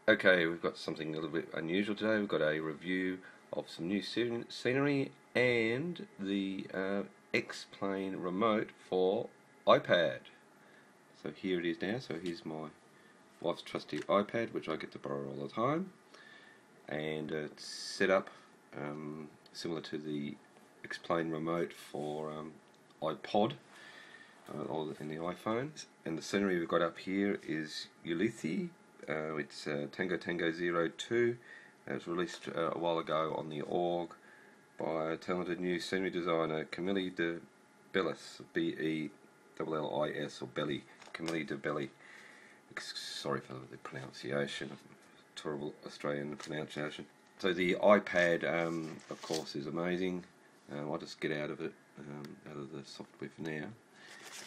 Okay, we've got something a little bit unusual today. We've got a review of some new scenery and the Xplane Remote for iPad. So here it is now. So here's my wife's trusty iPad, which I get to borrow all the time, and it's set up similar to the Xplane Remote for iPod or in the iPhone. And the scenery we've got up here is Ulithi. It's Tango Tango 02. It was released a while ago on the org by a talented new scenery designer, Camilli de Bellis, B-E-L-L-I-S, or Belly, Camilli de Belli. Sorry for the pronunciation, terrible Australian pronunciation. So the iPad, of course, is amazing. I'll just get out of it, out of the software for now,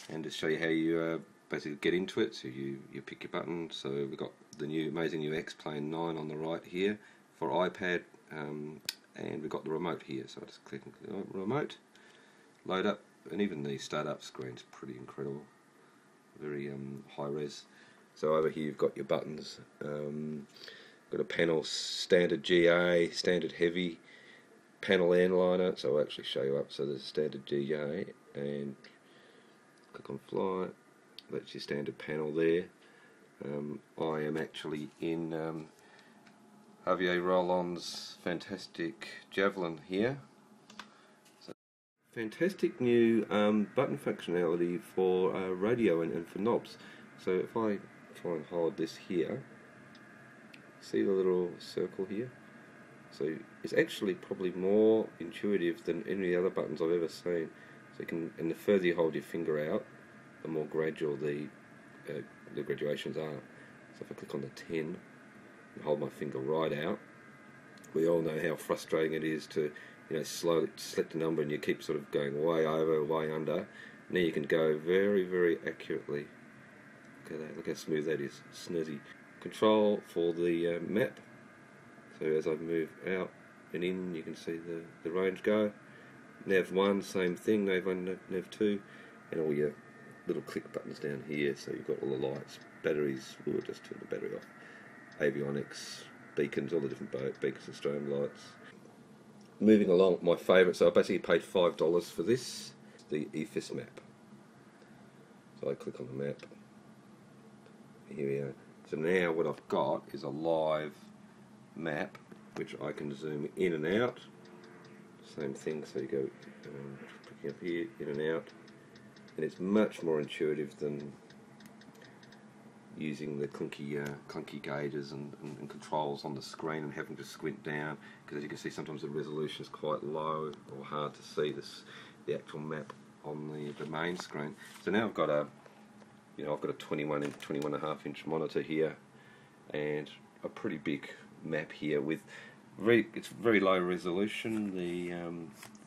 and just show you how you basically get into it. So you pick your button. So we've got the amazing new Xplane 9 on the right here for iPad, and we've got the remote here. So I just click on the remote, load up, and even the startup screen's pretty incredible, very high res. So over here you've got your buttons. Got a panel, standard GA, standard heavy, panel airliner. So I'll actually show you up. So there's standard GA, and click on fly. That's your standard panel there. I am actually in Javier Roland's fantastic Javelin here. So, fantastic new button functionality for radio and for knobs. So if I try and hold this here, see the little circle here? So it's actually probably more intuitive than any other buttons I've ever seen. So you can, and the further you hold your finger out, the more gradual the graduations are. So if I click on the 10 and hold my finger right out, we all know how frustrating it is to, slowly select a number and you keep sort of going way over, way under. Now you can go very, very accurately. Look at that, look how smooth that is, snazzy. Control for the map. So as I move out and in, you can see the range go. Nav 1, same thing, Nav 1, Nav 2, and all your little click buttons down here. So you've got all the lights, batteries, we'll just turn the battery off, avionics, beacons, all the different beacons and strobe lights. Moving along, my favourite, so I basically paid $5 for this, the EFIS map. So I click on the map, here we go. So now what I've got is a live map which I can zoom in and out. Same thing, so you go picking up here, in and out, and it's much more intuitive than using the clunky gauges and controls on the screen and having to squint down, because as you can see sometimes the resolution is quite low or hard to see the actual map on the main screen. So now I've got a I've got a 21.5 inch monitor here and a pretty big map here with it's very low resolution,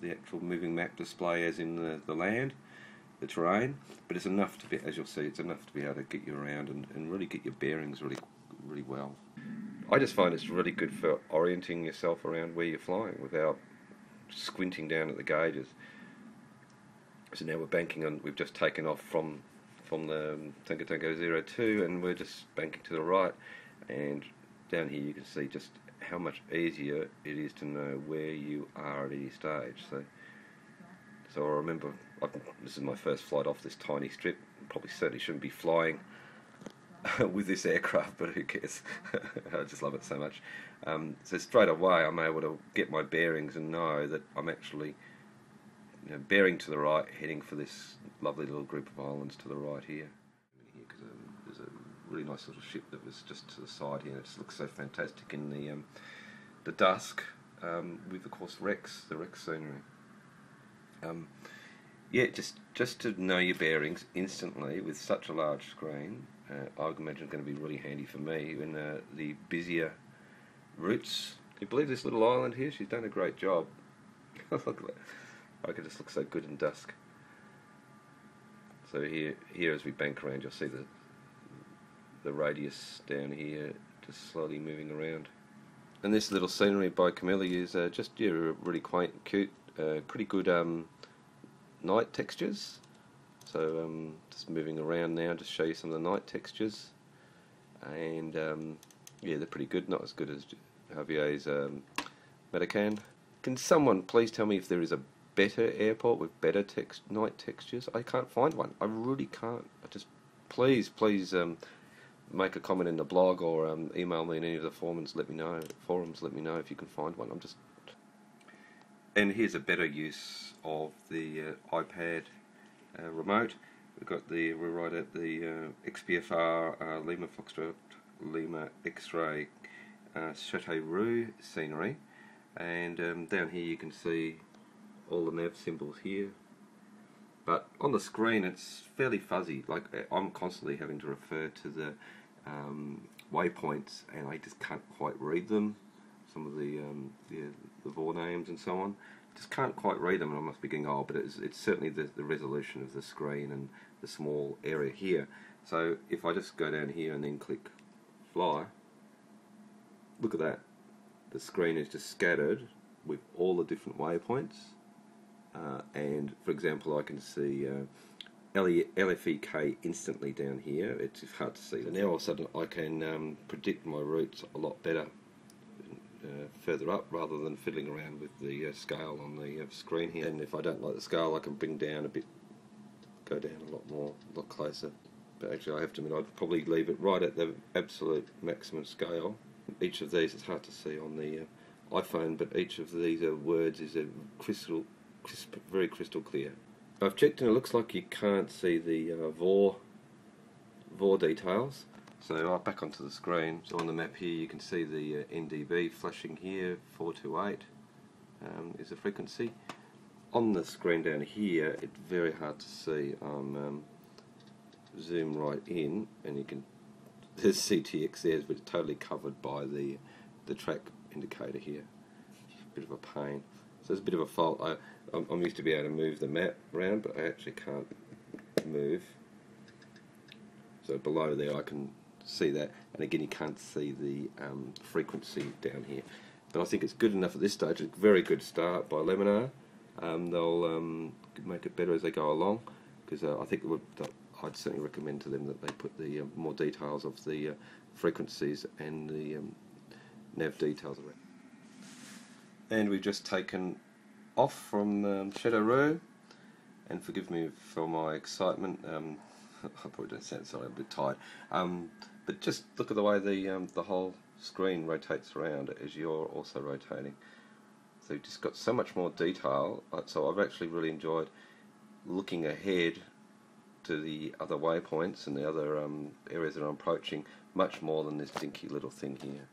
the actual moving map display as in the land, the terrain, but it's enough to be, as you'll see, it's enough to be able to get you around and really get your bearings really well. I just find it's really good for orienting yourself around where you're flying without squinting down at the gauges. So now we're banking on, we've just taken off from the Tango Tango 02 and we're just banking to the right, and down here you can see just how much easier it is to know where you are at any stage. So I remember, this is my first flight off this tiny strip. Probably certainly shouldn't be flying with this aircraft, but who cares? I just love it so much. So straight away I'm able to get my bearings and know that I'm actually bearing to the right, heading for this lovely little group of islands to the right here. Because there's a really nice little ship that was just to the side here. It just looks so fantastic in the dusk, with of course the Rex scenery. Yeah, just to know your bearings instantly with such a large screen, I would imagine it's going to be really handy for me in the busier routes. Can you believe this little island here? She's done a great job. Look at that. I could just look so good in dusk. So here as we bank around, you'll see the radius down here just slowly moving around. And this little scenery by Camilli is just really quaint, cute, pretty good night textures. So just moving around now to show you some of the night textures, and Yeah, they're pretty good. Not as good as Javier's Metacan. Can someone please tell me if there is a better airport with better night textures? I can't find one. I really can't. I just please make a comment in the blog or email me in any of the forums. Let me know. If you can find one. And here's a better use of the iPad remote. We're right at the XPFR Lima Foxtrot Lima X-ray Chateauroux scenery, and down here you can see all the nav symbols here, but on the screen it's fairly fuzzy. Like, I'm constantly having to refer to the waypoints and I just can't quite read them. Some of the VOR names and so on, just can't quite read them, and I must be getting old, but it's certainly the resolution of the screen and the small area here. So if I just go down here and then click fly, look at that. The screen is just scattered with all the different waypoints, and for example I can see LFEK instantly down here. It's hard to see. So now all of a sudden I can predict my routes a lot better further up, rather than fiddling around with the scale on the screen here. And if I don't like the scale, I can bring down a bit, go down a lot more, a lot closer. But actually I have to admit, I'd probably leave it right at the absolute maximum scale. Each of these, it's hard to see on the iPhone, but each of these words is a crisp, very crystal clear. I've checked and it looks like you can't see the VOR details. So back onto the screen, so on the map here you can see the NDB flashing here, 428 is the frequency. On the screen down here, it's very hard to see. Zoom right in and you can, there's CTX there, but it's totally covered by the track indicator here. A bit of a pain. So it's a bit of a fault. I'm used to be able to move the map around, but I actually can't move. So below there I can see that, and again you can't see the frequency down here. But I think it's good enough at this stage. It's a very good start by Leminar. They'll make it better as they go along, because I think I'd certainly recommend to them that they put the more details of the frequencies and the nav details around. And we've just taken off from Chateauroux, and forgive me for my excitement. I probably don't sound sorry, I'm a bit tired. But just look at the way the whole screen rotates around as you're also rotating. So you've just got so much more detail. So I've actually really enjoyed looking ahead to the other waypoints and the other areas that I'm approaching much more than this dinky little thing here.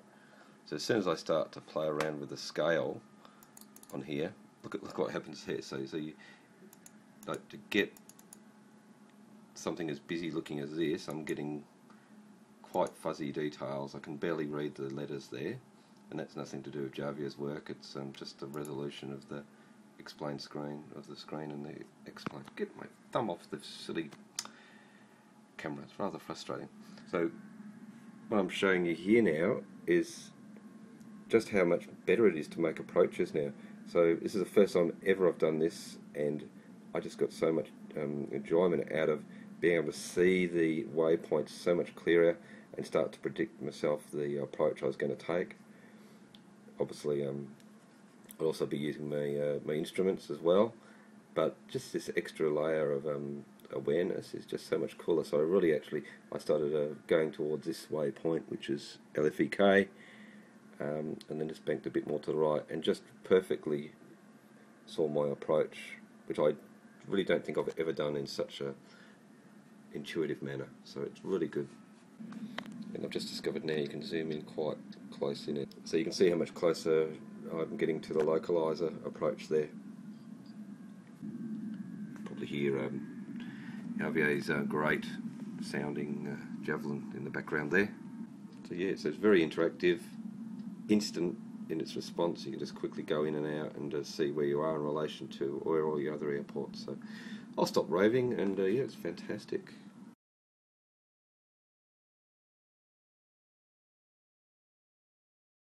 So as soon as I start to play around with the scale on here, look what happens here. So you, like, to get something as busy looking as this, I'm getting quite fuzzy details. I can barely read the letters there, and that's nothing to do with Javier's work. It's just the resolution of the Xplane screen, and the Xplane. Get my thumb off the silly camera. It's rather frustrating. So what I'm showing you here now is just how much better it is to make approaches now. So this is the first time ever I've done this, and I just got so much enjoyment out of being able to see the waypoints so much clearer and start to predict myself the approach I was going to take. Obviously I'll also be using my instruments as well, but just this extra layer of awareness is just so much cooler. So I started going towards this waypoint, which is LFEK, and then just banked a bit more to the right and just perfectly saw my approach, which I really don't think I've ever done in such a intuitive manner. So it's really good. And I've just discovered now you can zoom in quite close in it, so you can see how much closer I'm getting to the localizer approach there. Probably hear Javier's great sounding javelin in the background there. So yeah, so it's very interactive, instant in its response. You can just quickly go in and out and see where you are in relation to all your other airports. So I'll stop raving, and yeah, it's fantastic.